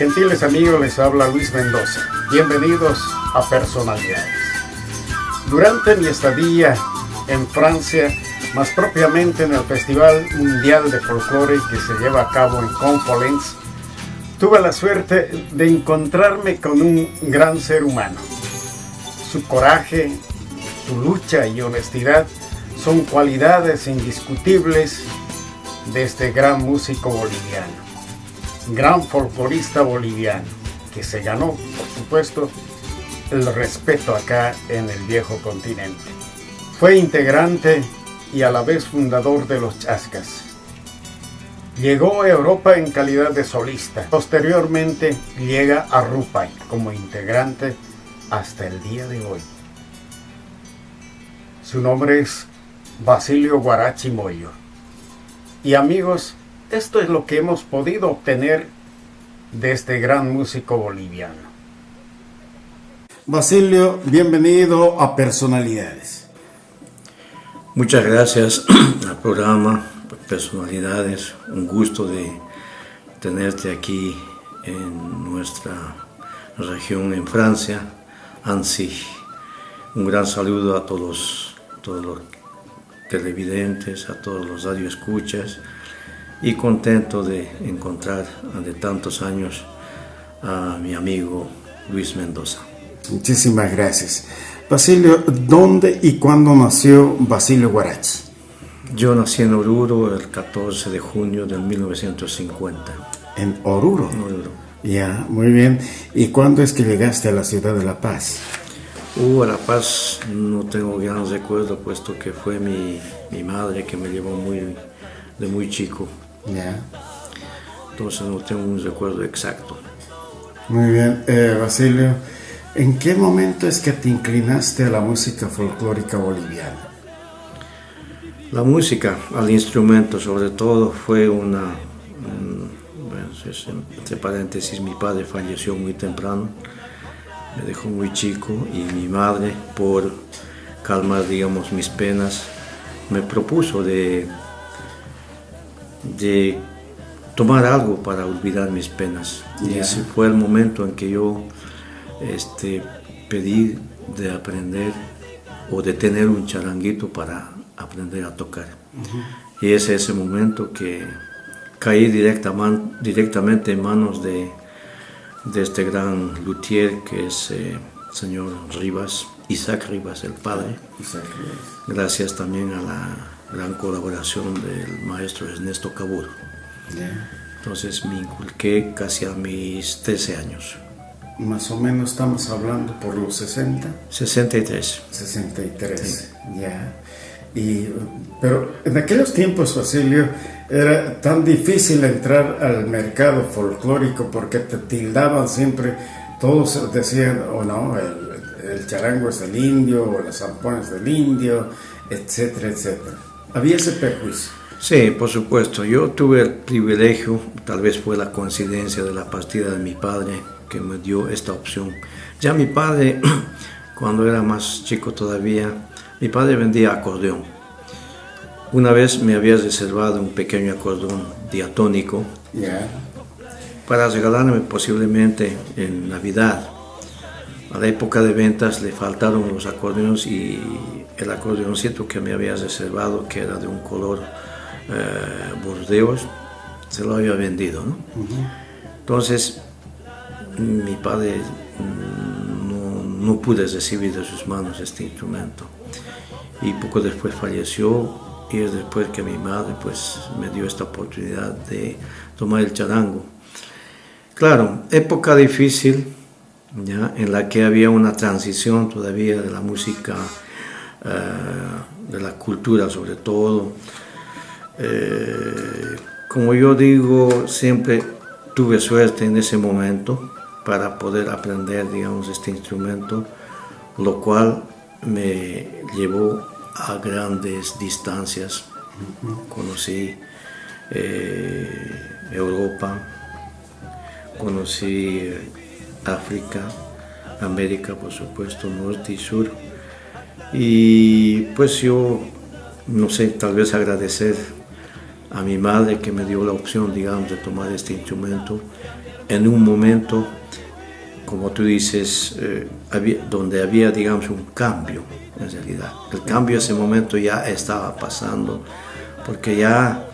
Gentiles amigos, les habla Luis Mendoza. Bienvenidos a Personalidades. Durante mi estadía en Francia, más propiamente en el Festival Mundial de Folclore que se lleva a cabo en Conflans, tuve la suerte de encontrarme con un gran ser humano. Su coraje, su lucha y honestidad son cualidades indiscutibles de este gran músico boliviano, gran folclorista boliviano, que se ganó, por supuesto, el respeto acá en el viejo continente. Fue integrante y a la vez fundador de los Chascas. Llegó a Europa en calidad de solista. Posteriormente llega a Rupay como integrante hasta el día de hoy. Su nombre es Basilio Guarachi Moyo. Y amigos, esto es lo que hemos podido obtener de este gran músico boliviano. Basilio, bienvenido a Personalidades. Muchas gracias al programa Personalidades. Un gusto de tenerte aquí en nuestra región en Francia, Annecy. Un gran saludo a todos los televidentes, a todos los radioescuchas, y contento de encontrar de tantos años a mi amigo Luis Mendoza. Muchísimas gracias. Basilio, ¿dónde y cuándo nació Basilio Guarachi? Yo nací en Oruro el 14 de junio de 1950. ¿En Oruro? En Oruro. Ya, muy bien. ¿Y cuándo es que llegaste a la ciudad de La Paz? A La Paz no tengo gran recuerdo, puesto que fue mi madre que me llevó de muy chico. Ya. Entonces no tengo un recuerdo exacto. Muy bien. Basilio, ¿en qué momento es que te inclinaste a la música folclórica boliviana? La música, al instrumento sobre todo, fue entre paréntesis, mi padre falleció muy temprano, me dejó muy chico, y mi madre, por calmar, digamos, mis penas, me propuso de tomar algo para olvidar mis penas. Yeah. Y ese fue el momento en que yo pedí de aprender o de tener un charanguito para aprender a tocar. Uh-huh. Y es ese momento que caí directamente en manos de este gran luthier que es señor Rivas, Isaac Rivas, el padre. Isaac Rivas. Gracias también a la gran colaboración del maestro Ernesto Caburo. Yeah. Entonces me inculqué casi a mis 13 años. Más o menos estamos hablando por los 60. 63. 63, sí. Ya. Pero en aquellos tiempos, Basilio, era tan difícil entrar al mercado folclórico porque te tildaban siempre, todos decían, o no, el charango es del indio, o la zampona es del indio, etcétera, etcétera. ¿Había ese prejuicio? Sí, por supuesto. Yo tuve el privilegio, tal vez fue la coincidencia de la partida de mi padre, que me dio esta opción. Ya mi padre, cuando era más chico todavía, mi padre vendía acordeón. Una vez me había reservado un pequeño acordeón diatónico, yeah, para regalarme posiblemente en Navidad. A la época de ventas le faltaron los acordeones, y el acordeoncito que me había reservado, que era de un color burdeos, se lo había vendido, ¿no? Uh-huh. Entonces mi padre no pude recibir de sus manos este instrumento, y poco después falleció, y es después que mi madre pues me dio esta oportunidad de tomar el charango. Claro, época difícil, ¿ya?, en la que había una transición todavía de la música, de la cultura sobre todo. Como yo digo, siempre tuve suerte en ese momento para poder aprender, digamos, este instrumento, lo cual me llevó a grandes distancias. Conocí Europa, conocí África, América, por supuesto, norte y sur, y pues yo, no sé, tal vez agradecer a mi madre que me dio la opción, digamos, de tomar este instrumento, en un momento, como tú dices, donde había, digamos, un cambio, en realidad. El cambio en ese momento ya estaba pasando, porque ya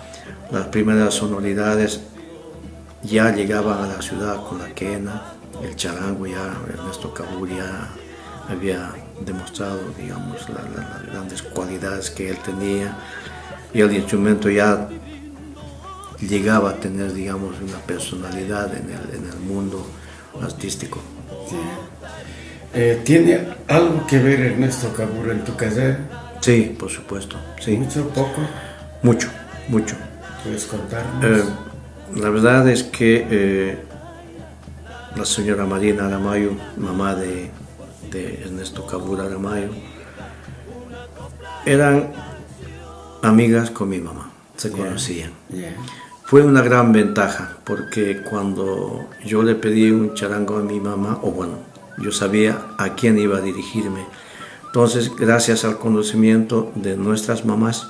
las primeras sonoridades ya llegaban a la ciudad con la quena, el charango, ya Ernesto Cabur ya había demostrado, digamos, las grandes cualidades que él tenía, y el instrumento ya llegaba a tener, digamos, una personalidad en el mundo artístico. ¿Tiene algo que ver Ernesto Cabur en tu carrera? Sí, por supuesto. Sí. ¿Mucho o poco? Mucho, mucho. ¿Puedes contarnos? La verdad es que la señora Marina Aramayo, mamá de Ernesto Cabur Aramayo, eran amigas con mi mamá, se conocían. Fue una gran ventaja, porque cuando yo le pedí un charango a mi mamá, o bueno, yo sabía a quién iba a dirigirme. Entonces, gracias al conocimiento de nuestras mamás,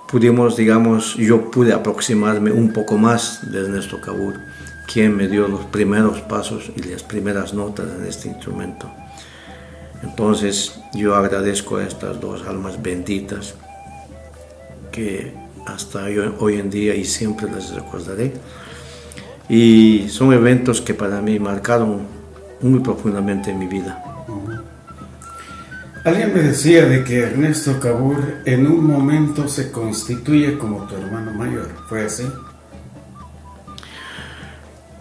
pudimos, digamos, yo pude aproximarme un poco más de Ernesto Cabur, quien me dio los primeros pasos y las primeras notas en este instrumento. Entonces, yo agradezco a estas dos almas benditas que hasta hoy en día y siempre les recordaré. Y son eventos que para mí marcaron muy profundamente mi vida. Alguien me decía de que Ernesto Cabur en un momento se constituye como tu hermano mayor. ¿Fue así?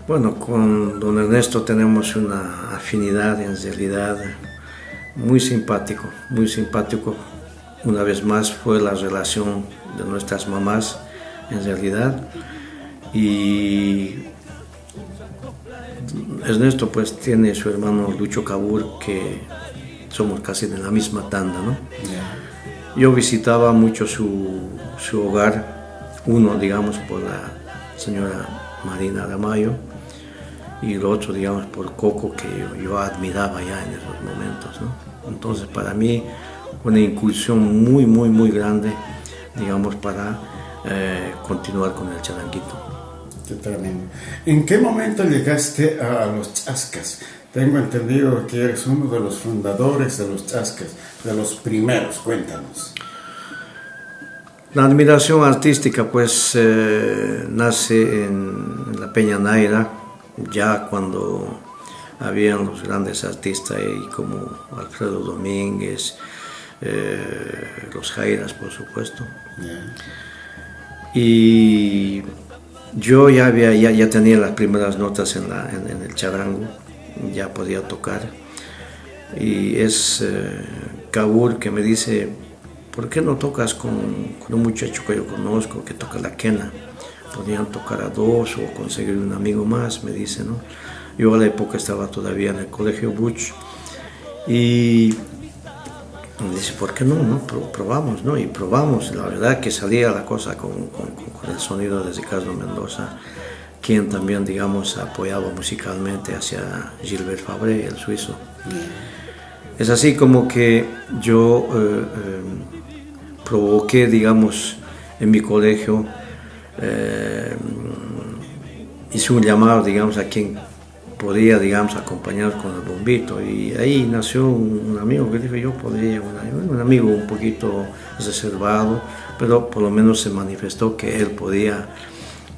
Bueno, con don Ernesto tenemos una afinidad en realidad muy simpático, muy simpático. Una vez más fue la relación de nuestras mamás en realidad, y Ernesto pues tiene su hermano Lucho Cabur, que somos casi de la misma tanda, ¿no? Yo visitaba mucho su hogar, uno digamos por la señora Marina Aramayo y el otro digamos por Coco, que yo admiraba ya en esos momentos, ¿no? Entonces para mí una incursión muy grande, digamos, para continuar con el charanguito. Qué tremendo. ¿En qué momento llegaste a los chascas? Tengo entendido que eres uno de los fundadores de los chascas, de los primeros. Cuéntanos. La admiración artística pues nace en la Peña Naira, ya cuando habían los grandes artistas ahí como Alfredo Domínguez, los Jairas, por supuesto. Y yo ya tenía las primeras notas en el charango, ya podía tocar. Y es Cabur que me dice: ¿por qué no tocas con un muchacho que yo conozco que toca la quena? Podían tocar a dos o conseguir un amigo más, me dice, ¿no? Yo a la época estaba todavía en el colegio Buch y me dice, ¿por qué no? Probamos, ¿no? Y probamos. La verdad que salía la cosa con el sonido de Ricardo Mendoza, quien también, digamos, apoyaba musicalmente hacia Gilbert Fabre, el suizo. Es así como que yo provoqué, digamos, en mi colegio, hice un llamado, digamos, a quien podía, digamos, acompañar con el bombito, y ahí nació un amigo que dijo: yo podría, un amigo un poquito reservado, pero por lo menos se manifestó que él podía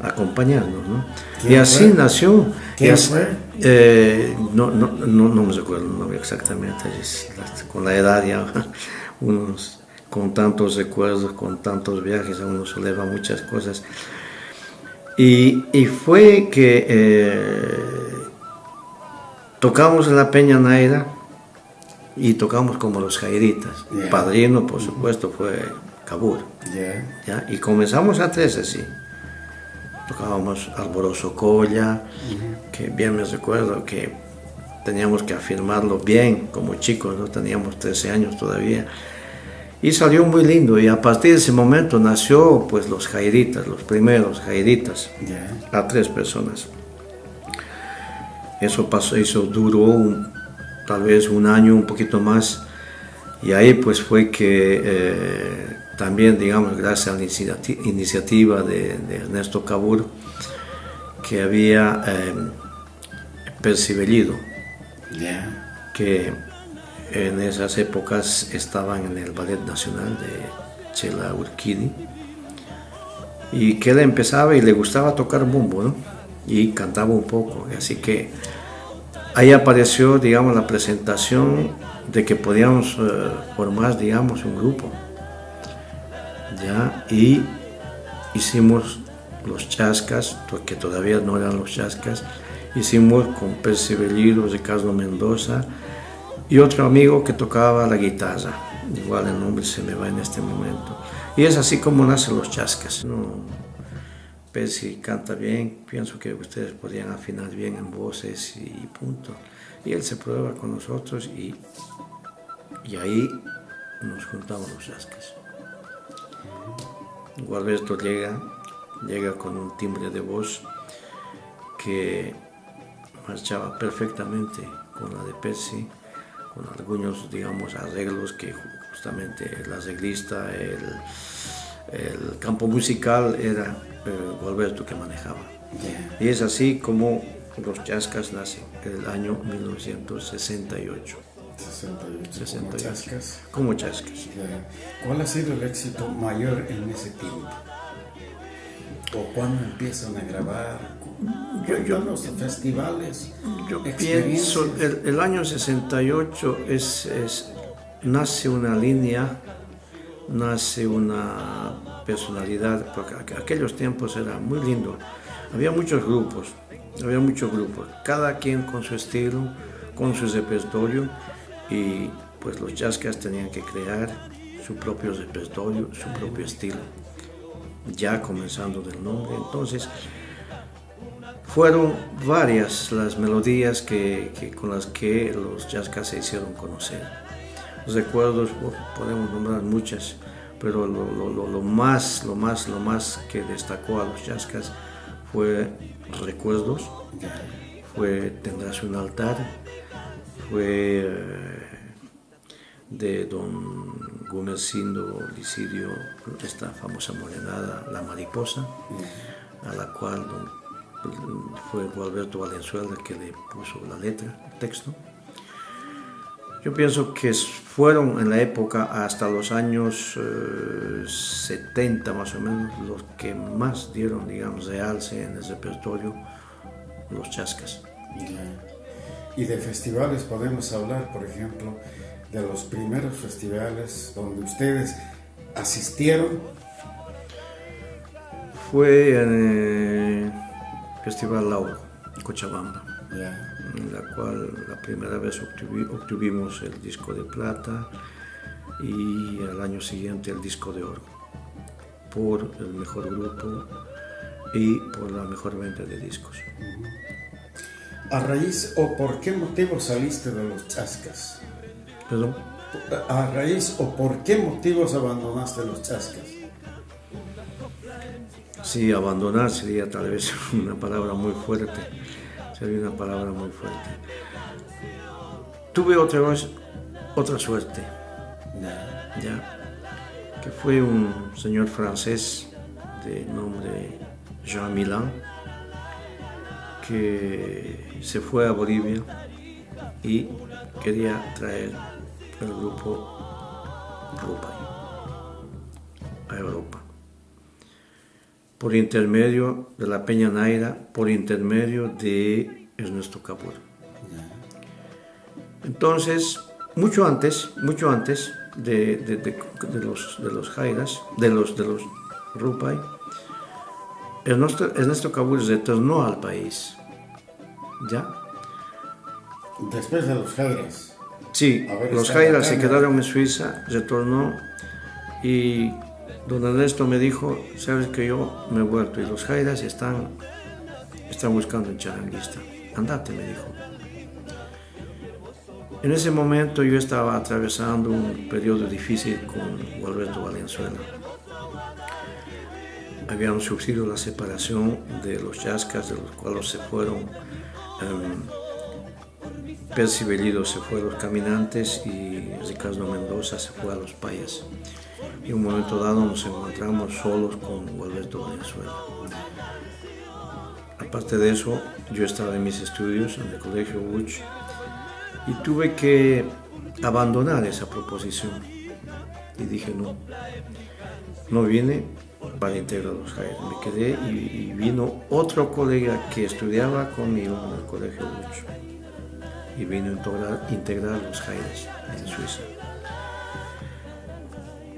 acompañarnos, ¿no? Y así fue? Nació. ¿Quién fue? No me recuerdo el nombre exactamente, con la edad ya, unos con tantos recuerdos, con tantos viajes, a uno se eleva muchas cosas. Y fue que tocamos en la Peña Naira y tocamos como los Jairitas. Padrino, por supuesto, fue Cabur. ¿Ya? Y comenzamos a tres así. Tocábamos Alboroso Colla, que bien me recuerdo que teníamos que afirmarlo bien como chicos, ¿no? Teníamos 13 años todavía. Y salió muy lindo, y a partir de ese momento nació pues los Jairitas, los primeros Jairitas, a 3 personas. Eso duró tal vez un año, un poquito más, y ahí pues fue que también, digamos, gracias a la iniciativa de Ernesto Cabur, que había Percy Bellido, que en esas épocas estaban en el Ballet Nacional de Chela Urquidi, y que él empezaba y le gustaba tocar bombo, ¿no? Y cantaba un poco, así que ahí apareció, digamos, la presentación de que podíamos formar, digamos, un grupo, ¿ya? Y hicimos los Chascas, que todavía no eran los Chascas, hicimos con Percy Bellido, Ricardo Mendoza y otro amigo que tocaba la guitarra, igual el nombre se me va en este momento, y es así como nacen los Chascas, ¿no? Percy canta bien, pienso que ustedes podrían afinar bien en voces y punto, y él se prueba con nosotros y ahí nos juntamos los Chascas. Gualberto llega con un timbre de voz que marchaba perfectamente con la de Percy, con algunos, digamos, arreglos que justamente el arreglista, el campo musical era Gualberto que manejaba. Y es así como los Chascas nacen en el año 1968. 68. Como Chascas. ¿Cuál ha sido el éxito mayor en ese tiempo? ¿O cuándo empiezan a grabar? Los festivales. Yo pienso, el año 68 nace una línea, nace una personalidad, porque aquellos tiempos era muy lindo. Había muchos grupos, cada quien con su estilo, con su repertorio, y pues los Chascas tenían que crear su propio repertorio, su propio estilo, ya comenzando del nombre. Entonces fueron varias las melodías con las que los Chascas se hicieron conocer. Los recuerdos, podemos nombrar muchas, pero lo más que destacó a los Chascas fue Recuerdos, fue Tendrás un altar, fue de don Gumersindo Licidio, esta famosa morenada, La Mariposa, a la cual fue Gualberto Valenzuela que le puso la letra, el texto. Yo pienso que fueron en la época hasta los años 70 más o menos los que más dieron, digamos, realce en el repertorio los Chascas. Y de festivales podemos hablar, por ejemplo, de los primeros festivales donde ustedes asistieron. Fue en el Festival Lauro, Cochabamba, en la cual la primera vez obtuvimos el disco de plata y al año siguiente el disco de oro por el mejor grupo y por la mejor venta de discos. ¿A raíz o por qué motivo saliste de los Chascas? ¿Perdón? ¿A raíz o por qué motivos abandonaste los Chascas? Sí, abandonar sería tal vez una palabra muy fuerte. Tuve otra suerte, ya, que fue un señor francés de nombre Jean Milan, que se fue a Bolivia y quería traer el grupo Rupay a Europa, por intermedio de la Peña Naira, por intermedio de Ernesto Cabur. Entonces, mucho antes de los Jairas, de los Rupay, Ernesto Cabur retornó al país, ¿ya? Después de los Jairas. Sí, los Jairas se quedaron en Suiza, retornó y don Ernesto me dijo, sabes que yo me he vuelto y los Jairas están buscando un charanguista, andate, me dijo. En ese momento yo estaba atravesando un periodo difícil con Gualberto Valenzuela. Habíamos sufrido la separación de los Chascas, de los cuales se fueron Percy Bellido se fue a los Caminantes y Ricardo Mendoza se fue a los Payas. Y en un momento dado nos encontramos solos con Gualberto Valenzuela. A Aparte de eso, yo estaba en mis estudios en el Colegio Buch y tuve que abandonar esa proposición. Y dije, no vine para integrar los Jaides. Me quedé y vino otro colega que estudiaba conmigo en el Colegio Buch y vino a integrar los Jaides en Suiza.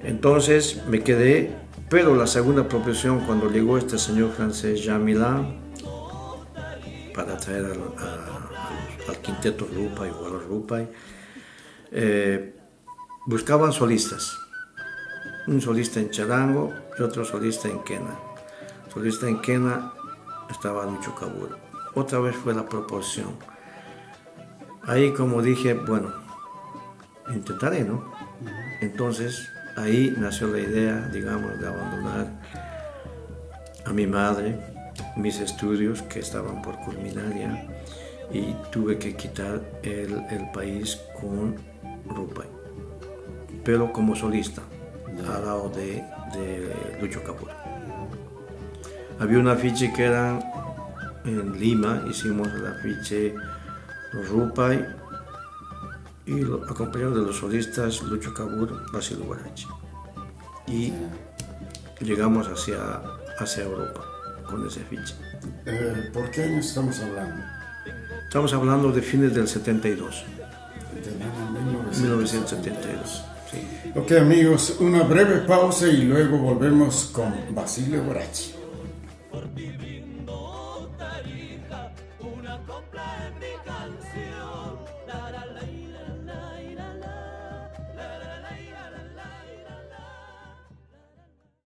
Entonces me quedé, pero la segunda proposición, cuando llegó este señor francés Jean Millan para traer al quinteto Rupay o a los Rupay, buscaban solistas. Un solista en charango y otro solista en quena. Solista en quena estaba Lucho Caburo. Otra vez fue la proposición. Ahí, como dije, bueno, intentaré, ¿no? Entonces, ahí nació la idea, digamos, de abandonar a mi madre, mis estudios que estaban por culminar ya, y tuve que quitar el país con Rupay, pero como solista, al lado de Lucho Caburo. Había un afiche que era en Lima, hicimos el afiche los Rupay y acompañado de los solistas Lucho Caburo, Basilio Guarachi. Y llegamos hacia Europa con ese afiche. ¿Por qué años estamos hablando? Estamos hablando de fines del 72. De 1972. Sí. Ok, amigos, una breve pausa y luego volvemos con Basilio Guarachi.